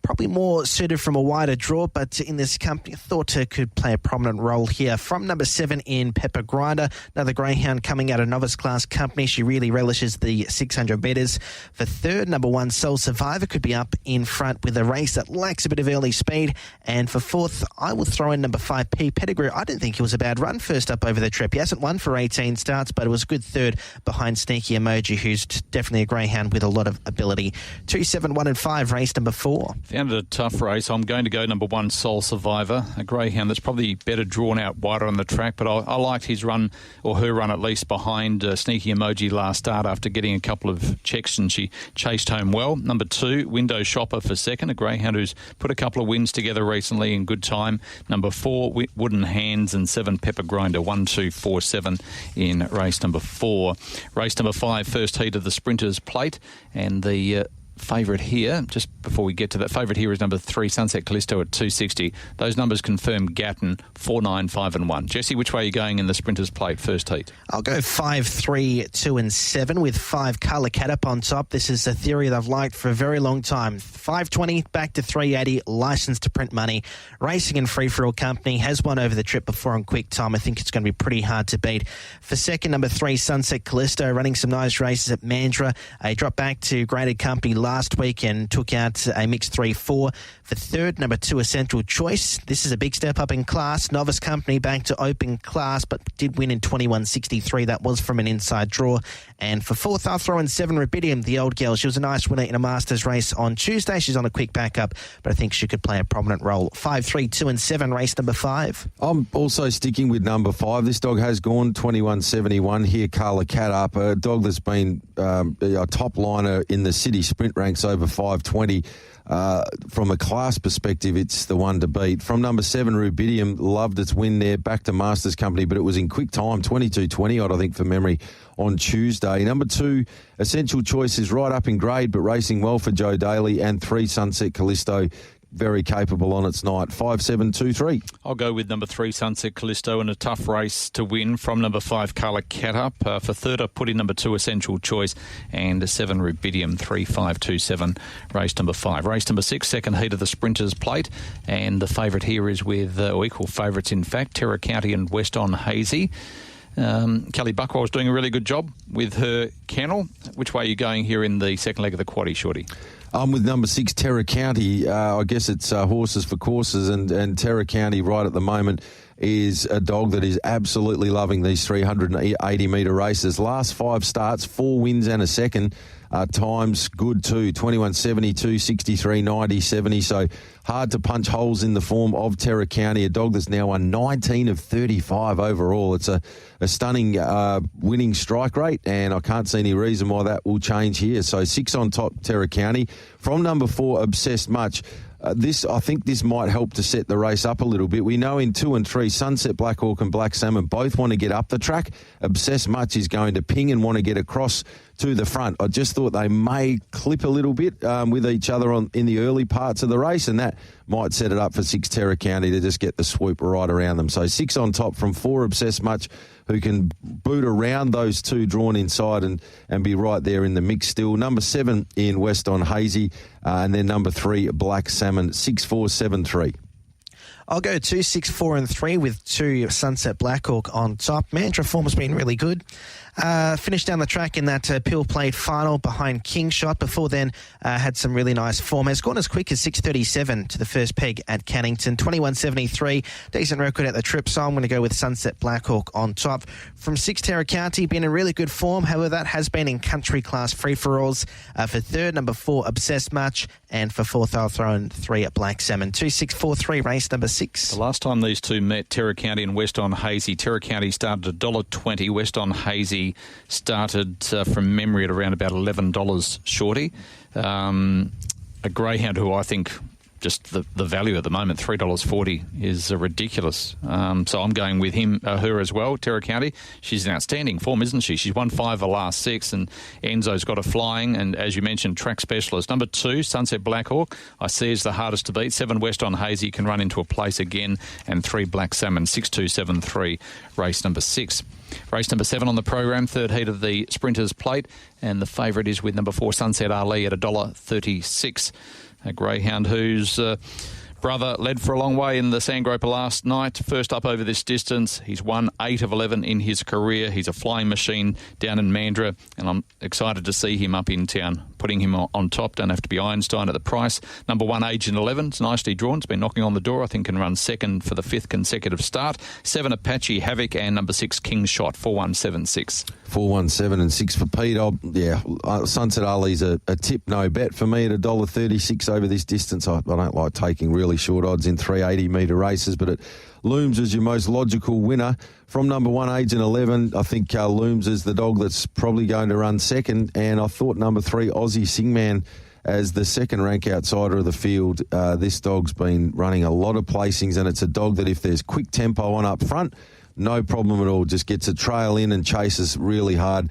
Probably more suited from a wider draw, but in this company, I thought her could play a prominent role here. From number 7 in Pepper Grinder, another greyhound coming out of novice class company. She really relishes the 600 metres. For third, number 1, Soul Survivor could be up in front with a race that lacks a bit of early speed. And for fourth, I will throw in number 5, P Pettigrew. I didn't think it was a bad run first up over the trip. He hasn't won for 18 starts, but it was a good third behind Sneaky Emoji, who's definitely a greyhound with a lot of ability. 2, 7, 1 and 5, race number 4. Found it a tough race. I'm going to go number 1, Soul Survivor, a greyhound that's probably better drawn out wider on the track, but I liked his run, or her run at least, behind Sneaky Emoji last start after getting a couple of checks, and she chased home well. Number 2, Window Shopper for second, a greyhound who's put a couple of wins together recently in good time. Number 4, Wooden Hands, and 7, Pepper Grinder. 1, 2, 4, 7 in race number 4. Race number 5, first heat of the Sprinters Plate, and the favourite here, just before we get to that, favourite here is number 3, Sunset Callisto at 260. Those numbers confirm Gatton, 4, 9, 5 and 1. Jesse, which way are you going in the Sprinters Plate first heat? I'll go 5, 3, 2 and 7 with 5, Colour Cat up on top. This is a theory that I've liked for a very long time. 520 back to 380, licensed to print money. Racing and free-for-all company, has won over the trip before on quick time. I think it's going to be pretty hard to beat. For second, number 3, Sunset Callisto, running some nice races at Mandurah. He dropped back to graded company last week and took out a mixed 3-4. For third, number 2, Essential Choice. This is a big step up in class. Novice company back to open class, but did win in 21.63. That was from an inside draw. And for fourth, I'll throw in 7, Rubidium, the old girl. She was a nice winner in a Masters race on Tuesday. She's on a quick backup, but I think she could play a prominent role. 5, 3, 2 and 7, race number 5. I'm also sticking with number 5. This dog has gone 21.71 here, Carla Cat up, a dog that's been a top liner in the city sprint ranks over 520. From a class perspective, it's the one to beat. From number 7, Rubidium, loved its win there, back to Masters Company, but it was in quick time, 22.20 odd, I think, for memory, on Tuesday. Number 2, Essential Choice is right up in grade, but racing well for Joe Daly. And 3, Sunset Callisto, very capable on its night. 5, 7, 2, 3. I'll go with number 3, Sunset Callisto, in a tough race to win. From number 5, Colour Cat up. For third, I put in number 2, Essential Choice, and 7, Rubidium. 3, 5, 2, 7, race number 5. Race number 6, second heat of the Sprinters Plate, and the favourite here is with, or equal favourites in fact, Terra County and West on Hazy. Kelly Buckwell was doing a really good job with her kennel. Which way are you going here in the second leg of the quaddie, Shorty? I'm with number 6, Terra County. I guess it's horses for courses, and Terra County right at the moment is a dog that is absolutely loving these 380-metre races. Last 5 starts, 4 wins and a second. times good too, 21.70, 263, 90, 70. So hard to punch holes in the form of Terra County, a dog that's now won 19 of 35 overall. It's a stunning winning strike rate, and I can't see any reason why that will change here. So 6 on top, Terra County. From number 4, Obsessed Much. I think this might help to set the race up a little bit. We know in 2 and 3, Sunset Black Hawk and Black Salmon both want to get up the track. Obsessed Much is going to ping and want to get across to the front. I just thought they may clip a little bit with each other in the early parts of the race, and that might set it up for 6 Terra County to just get the swoop right around them. So 6 on top from 4, Obsessed Much, who can boot around those 2 drawn inside and be right there in the mix still. Number 7 in West on Hazy, and then number 3, Black Salmon, 6, 4, 7, 3. I'll go 2, 6, 4 and 3 with 2 Sunset Blackhawk on top. Mantra form has been really good. Finished down the track in that Pill Plate final behind King Shot. Before then, had some really nice form. Has gone as quick as 6.37 to the first peg at Cannington. 21.73, decent record at the trip, so I'm going to go with Sunset Blackhawk on top. From 6, Terra County, been in really good form. However, that has been in country class free-for-alls. For 3rd, number 4, Obsessed Much. And for 4th, I'll throw in 3 at Black Salmon. 2, 6, 4, 3, race number 6. The last time these two met, Terra County and West on Hazy, Terra County started at $1.20. West on Hazy started from memory at around about $11 shorty. A greyhound who I think just the value at the moment, $3.40, is ridiculous. So I'm going with her as well, Terra County. She's in outstanding form, isn't she? She's won 5 of the last 6, and Enzo's got her flying, and as you mentioned, track specialist. Number 2, Sunset Blackhawk, I see as the hardest to beat. 7, West on Hazy, can run into a place again, and 3, Black Salmon, 6, 2, 7, 3, race number 6. Race number 7 on the program, 3rd heat of the Sprinters Plate, and the favourite is with number 4, Sunset Ali, at $1.36. A greyhound whose brother led for a long way in the Sandgroper last night. First up over this distance. He's won 8 of 11 in his career. He's a flying machine down in Mandurah, and I'm excited to see him up in town. Putting him on top, don't have to be Einstein at the price. Number 1, Agent 11, it's nicely drawn. It's been knocking on the door. I think can run 2nd for the 5th consecutive start. 7, Apache Havoc, and number 6, King Shot, 4176. 417 and 6 for Pete. Sunset Ali's a tip, no bet for me at $1.36 over this distance. I don't like taking really short odds in 380-metre races, but it looms as your most logical winner. From number 1, Agent 11, I think looms as the dog that's probably going to run 2nd, and I thought number 3, Aussie Singman, as the 2nd rank outsider of the field. This dog's been running a lot of placings, and it's a dog that if there's quick tempo on up front, no problem at all. Just gets a trail in and chases really hard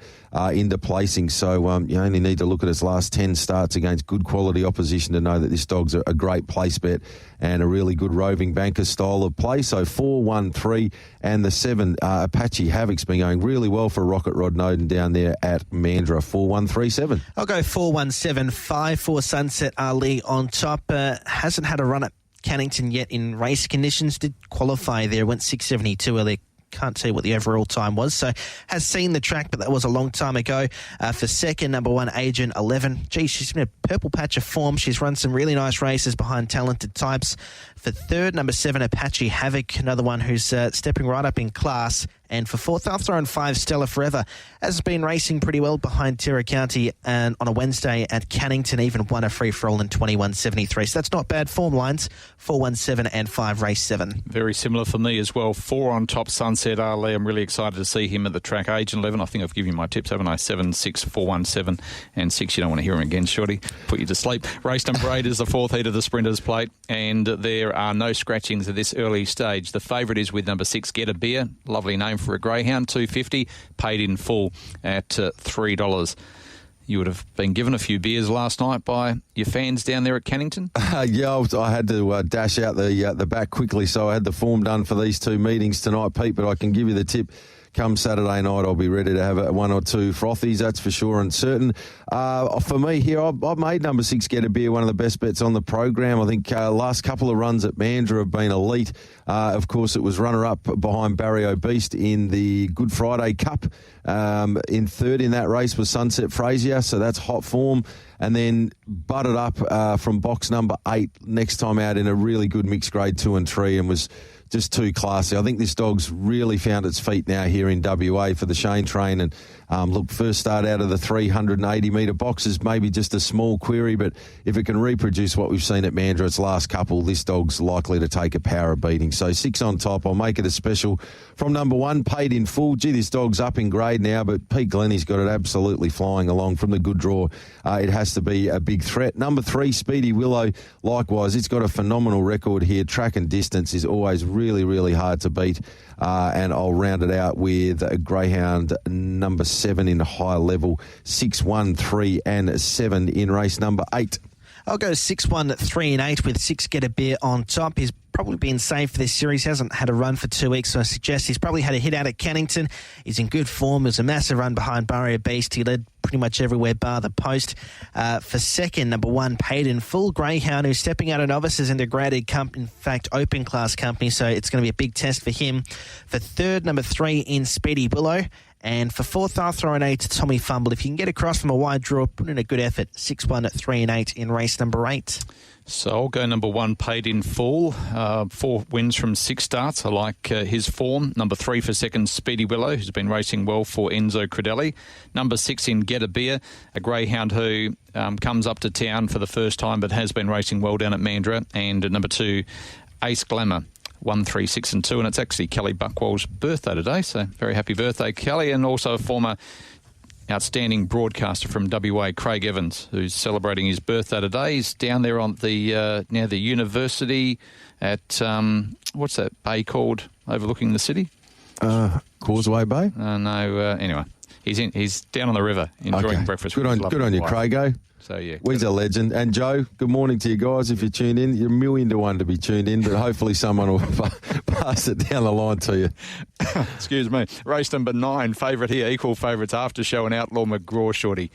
into placing. So you only need to look at its last 10 starts against good quality opposition to know that this dog's a great place bet and a really good roving banker style of play. So 4, 1, 3 and the 7, Apache Havoc's been going really well for Rocket Rod Noden down there at Mandurah. 4, 1, 3, 7. I'll go 4, 1, 7, 5 for Sunset Ali on top. Hasn't had a run at Cannington yet in race conditions. Did qualify there, went 6.72 earlier. Can't tell you what the overall time was, so has seen the track, but that was a long time ago. For 2nd, number 1, Agent 11. Gee, she's in a purple patch of form. She's run some really nice races behind talented types. For 3rd, number 7, Apache Havoc, another one who's stepping right up in class. And for 4th, I'll throw in 5, Stella Forever. Has been racing pretty well behind Terra County, and on a Wednesday at Cannington, even won a free-for-all in 21.73. So that's not bad form lines. 4, 1, 7 and 5, race 7. Very similar for me as well. 4 on top, Sunset Ali. I'm really excited to see him at the track. Agent 11, I think I've given you my tips, haven't I? 7, 6, 4, 1, 7 and 6. You don't want to hear him again, Shorty. Put you to sleep. Race number 8 is the 4th heat of the Sprinters Plate, and there are no scratchings at this early stage. The favourite is with number 6, Get a Beer. Lovely name for a greyhound, $2.50, paid in full at $3. You would have been given a few beers last night by your fans down there at Cannington? I had to dash out the back quickly, so I had the form done for these 2 meetings tonight, Pete, but I can give you the tip. Come Saturday night, I'll be ready to have 1 or 2 frothies, that's for sure and certain. For me here, I've made number 6, Get a Beer, one of the best bets on the program. I think last couple of runs at Mandurah have been elite. Of course, it was runner-up behind Barrio Beast in the Good Friday Cup. In 3rd in that race was Sunset Frazier, so that's hot form. And then butted up from box number 8 next time out in a really good mixed grade 2 and 3, and was just too classy. I think this dog's really found its feet now here in WA for the Shane train, and Look, first start out of the 380-metre boxes, maybe just a small query, but if it can reproduce what we've seen at Mandurah its last couple, this dog's likely to take a power beating. So 6 on top. I'll make it a special from number 1, Paid in Full. Gee, this dog's up in grade now, but Pete Glennie's got it absolutely flying along from the good draw. It has to be a big threat. Number 3, Speedy Willow. Likewise, it's got a phenomenal record here. Track and distance is always really, really hard to beat. And I'll round it out with a greyhound number 7 in high level, 6, 1, 3 and 7 in race number 8. I'll go 6, 1, 3 and 8 with 6 Get a Beer on top. He's probably been saved for this series. He hasn't had a run for 2 weeks, so I suggest he's probably had a hit out at Cannington. He's in good form. There's a massive run behind Barrier Beast. He led pretty much everywhere bar the post. For second, number 1, Paid in Full, greyhound, who's stepping out of novices into graded in fact, open class company, so it's going to be a big test for him. For third, number 3 in Speedy Willow. And for fourth, I'll throw an 8 to Tommy Fumble. If you can get across from a wide draw, put in a good effort. 6, 1, 3 and 8 in race number 8. So I'll go number 1, Paid in Full. 4 wins from 6 starts. I like his form. Number 3 for second, Speedy Willow, who's been racing well for Enzo Credelli. Number 6 in Get a Beer, a greyhound who comes up to town for the first time but has been racing well down at Mandurah. And number 2, Ace Glamour. 1, 3, 6 and 2, and it's actually Kelly Buckwell's birthday today, so very happy birthday, Kelly, and also a former outstanding broadcaster from WA, Craig Evans, who's celebrating his birthday today. He's down there on the near the university at, what's that bay called, overlooking the city? Causeway Bay? No, anyway, he's down on the river enjoying breakfast. Good on you, Craigo. So, yeah. He's a legend. And, Joe, good morning to you guys. If you're tuned in, you're a million to one to be tuned in, but hopefully someone will pass it down the line to you. Excuse me. Race number 9, favourite here, equal favourites after show and Outlaw McGraw, Shorty.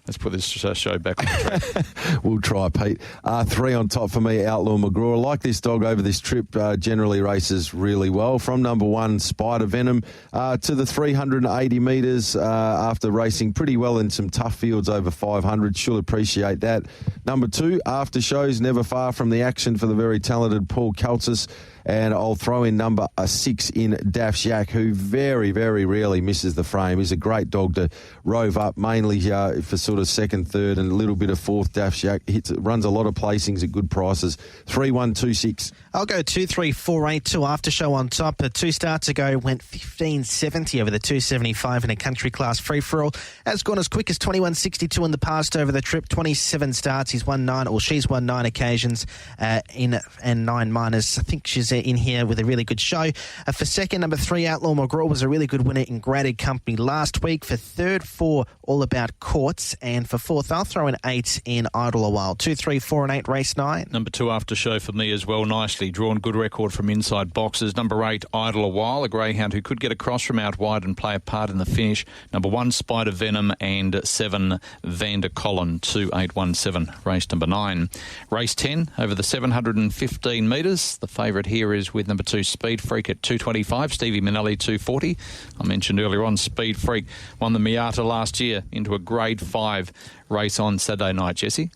Let's put this show back on track. We'll try, Pete. 3 on top for me, Outlaw McGraw. I like this dog over this trip. Generally races really well. From number 1, Spider Venom, to the 380 metres after racing pretty well in some tough fields over 500. She'll appreciate that. Number 2, After Shows, never far from the action for the very talented Paul Kaltzis. And I'll throw in number 6 in Daff's Yak, who very, very rarely misses the frame. He's a great dog to rove up, mainly for sort of second, third, and a little bit of fourth. Daff's Yak runs a lot of placings at good prices. 3, 1, 2, 6. I'll go 2, 3, 4, 8, 2 after show on top. 2 starts ago went 15.70 over the 275 in a country class free-for-all. Has gone as quick as 21.62 in the past over the trip. 27 starts. He's won 9, or she's won 9 occasions and 9 minors. I think she's in here with a really good show. For second, number 3, Outlaw McGraw was a really good winner in graded company last week. For third, 4, All About Courts. And for fourth, I'll throw an 8 in Idle a While. 2, 3, 4 and 8, race 9. Number 2, After Show for me as well. Nicely drawn, good record from inside boxes. Number 8, Idle a While, a greyhound who could get across from out wide and play a part in the finish. Number 1, Spider Venom, and 7, Vander Colin. 2, 8, 1, 7, race number 9. Race 10 over the 715 metres. The favourite here is with number 2, Speed Freak at 225, Stevie Manelli 240. I mentioned earlier on, Speed Freak won the Miata last year into a grade 5 race on Saturday night. Jesse?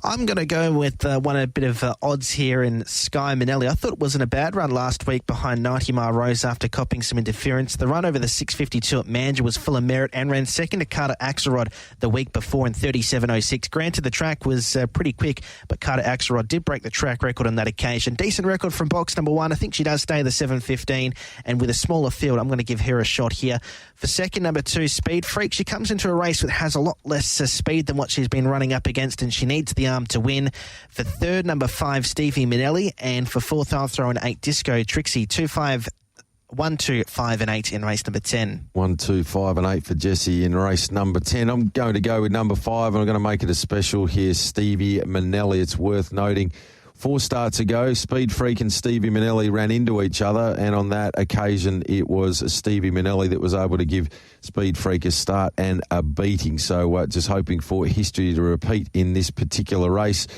I'm going to go with a bit of odds here in Sky Manelli. I thought it wasn't a bad run last week behind 90 Mile Rose after copying some interference. The run over the 652 at Mandurah was full of merit and ran second to Carter Axelrod the week before in 37.06. Granted, the track was pretty quick, but Carter Axelrod did break the track record on that occasion. Decent record from box number 1. I think she does stay the 7:15, and with a smaller field, I'm going to give her a shot here. For second, number 2, Speed Freak. She comes into a race that has a lot less speed than what she's been running up against, and she needs the arm to win. For third, number 5, Stevie Manelli. And for fourth, I'll throw an 8, Disco Trixie. 2, 5, 1, 2, 5 and 8 in race number 10. 1, 2, 5 and 8 for Jesse in race number 10. I'm going to go with number 5, and I'm going to make it a special here, Stevie Manelli. It's worth noting 4 starts ago, Speed Freak and Stevie Manelli ran into each other, and on that occasion it was Stevie Manelli that was able to give Speed Freak a start and a beating. So just hoping for history to repeat in this particular race.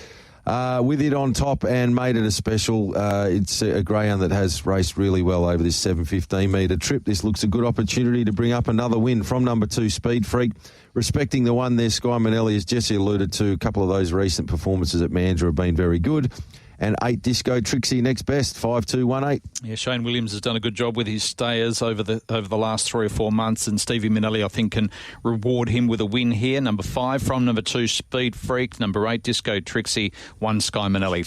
With it on top and made it a special, it's a greyhound that has raced really well over this 715 metre trip. This looks a good opportunity to bring up another win from number 2, Speed Freak. Respecting the one there, Sky Manelli, as Jesse alluded to, a couple of those recent performances at Mandurah have been very good. and 8 Disco Trixie next best, 5-2-1-8. Yeah, Shane Williams has done a good job with his stayers over the last 3 or 4 months, and Stevie Minnelli, I think, can reward him with a win here. Number 5 from number 2, Speed Freak. Number 8, Disco Trixie. 1, Sky Minnelli.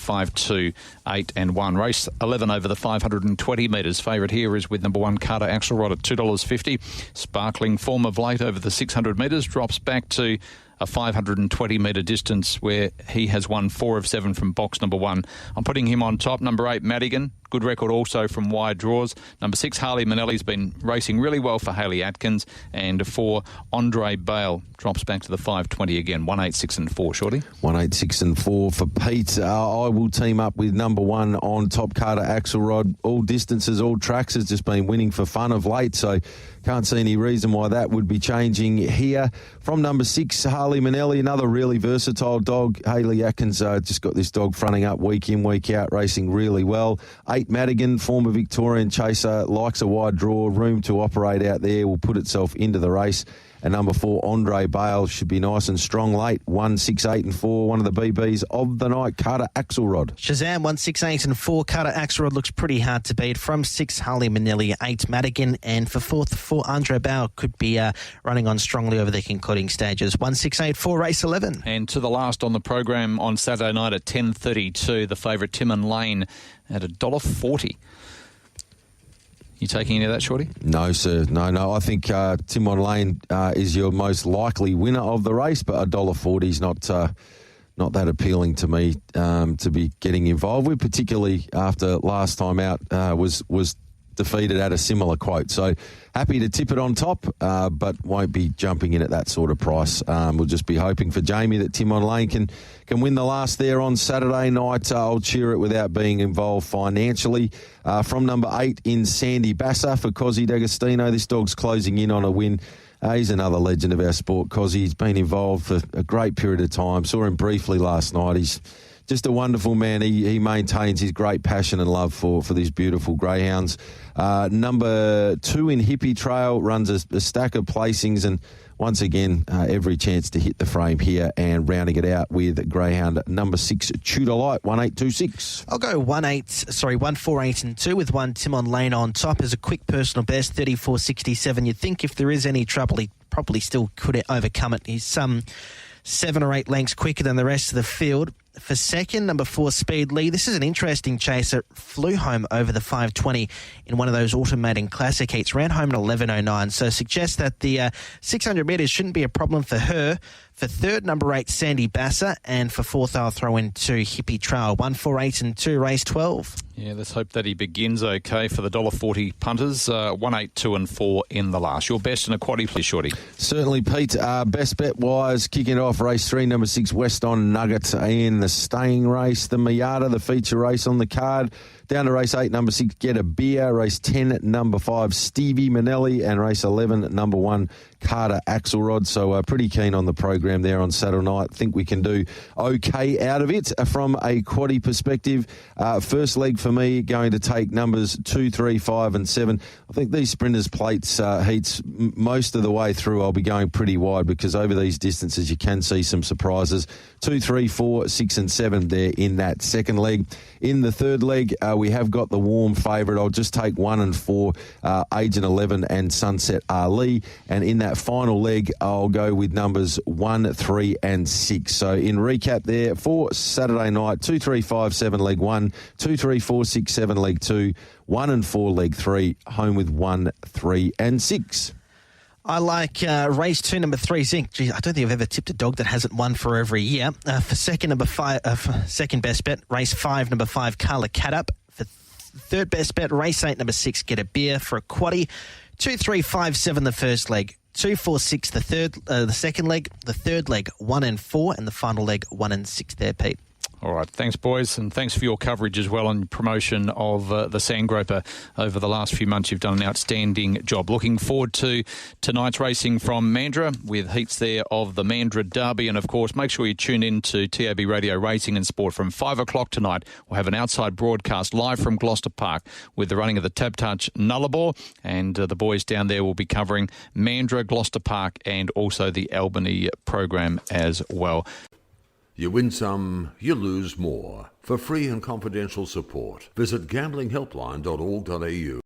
5-2-8-1. Race 11 over the 520 metres. Favourite here is with number 1, Carter Axelrod at $2.50. Sparkling form of late over the 600 metres. Drops back to a 520-metre distance where he has won 4 of 7 from box number 1. I'm putting him on top. Number 8, Madigan. Good record also from wide draws. Number 6, Harley Minnelli's been racing really well for Hayley Atkins. And 4, Andre Bale drops back to the 520 again. 1, 8, 6 and 4, Shorty. 1, 8, 6 and 4 for Pete. I will team up with number 1 on top, Carter Axelrod. All distances, all tracks, has just been winning for fun of late, so can't see any reason why that would be changing here. From number 6, Harley Minnelli, another really versatile dog. Hayley Atkins just got this dog fronting up week in, week out, racing really well. 8, Madigan, former Victorian chaser, likes a wide draw, room to operate out there, will put itself into the race. And number 4, Andre Bale, should be nice and strong late. 1, 6, 8 and 4, one of the BBs of the night, Carter Axelrod. Shazam, 1, 6, 8 and 4. Carter Axelrod looks pretty hard to beat. From 6, Harley Minnelli. 8, Madigan. And for 4th, 4, Andre Bale could be running on strongly over the concluding stages. 1, 6, 8, 4, race 11. And to the last on the program on Saturday night at 10:32, the favourite Timon Lane at $1.40. You taking any of that, Shorty? No, sir. No. I think Timon Lane is your most likely winner of the race, but $1.40 is not that appealing to me to be getting involved with, particularly after last time out was defeated at a similar quote. So happy to tip it on top, but won't be jumping in at that sort of price. We'll just be hoping for Jamie that Timon Lane can win the last there on Saturday night. I'll cheer it without being involved financially. From number 8 in Sandy Bassa for Cozzy D'Agostino. This dog's closing in on a win. He's another legend of our sport, Cozzy. He's been involved for a great period of time. Saw him briefly last night. He's just a wonderful man. He maintains his great passion and love for these beautiful greyhounds. Number 2 in Hippie Trail runs a stack of placings, and once again, every chance to hit the frame here, and rounding it out with greyhound number 6, Tudor Light, 1826. I'll go 1, 4, 8 and 2 with 1, Timon Lane on top as a quick personal best, 34.67. You'd think if there is any trouble, he probably still could overcome it. He's some 7 or 8 lengths quicker than the rest of the field. For second, number 4, Speed Lee. This is an interesting chaser. Flew home over the 520 in one of those automating classic heats. Ran home at 11.09, so suggests that the 600 metres shouldn't be a problem for her. For third, number 8, Sandy Bassa. And for fourth, I'll throw in 2, Hippie Trail. 1, 4, 8 and 2, race 12. Yeah, let's hope that he begins okay for the $1.40 punters. 1, 8, 2 and 4 in the last. Your best in a quaddie, please, Shorty. Certainly, Pete. Best bet-wise, kicking it off, race 3, number 6, West on Nugget in the staying race. The Miata, the feature race on the card. Down to race 8, number 6, Get a Beer. Race 10, number 5, Stevie Minnelli. And race 11, number 1, Carter Axelrod. So pretty keen on the program there on Saturday night. Think we can do okay out of it. From a quaddie perspective, first leg for me going to take numbers 2, 3, 5 and 7. I think these Sprinters Plates heats most of the way through I'll be going pretty wide, because over these distances you can see some surprises. 2, 3, 4, 6 and 7 there in that second leg. In the third leg, we have got the warm favourite. I'll just take 1 and 4, Agent 11 and Sunset Ali. And in that final leg, I'll go with numbers 1, 3 and 6. So in recap there, for Saturday night, 2, 3, 5, 7, leg 1, 2, 3, 4, 6, 7, leg 2, 1 and 4, leg 3, home with 1, 3 and 6. I like race 2, number 3, Zinc. Gee, I don't think I've ever tipped a dog that hasn't won for every year. For second, number 5, second best bet, race 5, number 5, Carla Cadup. For third best bet, race 8, number 6, Get a Beer. For a quaddie, 2, 3, 5, 7, the first leg. 2, 4, 6, the second leg. The third leg, 1 and 4, and the final leg, 1 and 6 there, Pete. All right, thanks, boys, and thanks for your coverage as well on promotion of the Sandgroper over the last few months. You've done an outstanding job. Looking forward to tonight's racing from Mandurah with heats there of the Mandurah Derby, and of course, make sure you tune in to TAB Radio Racing and Sport from 5 o'clock tonight. We'll have an outside broadcast live from Gloucester Park with the running of the Tab Touch Nullarbor, and the boys down there will be covering Mandurah, Gloucester Park, and also the Albany program as well. You win some, you lose more. For free and confidential support, visit gamblinghelpline.org.au.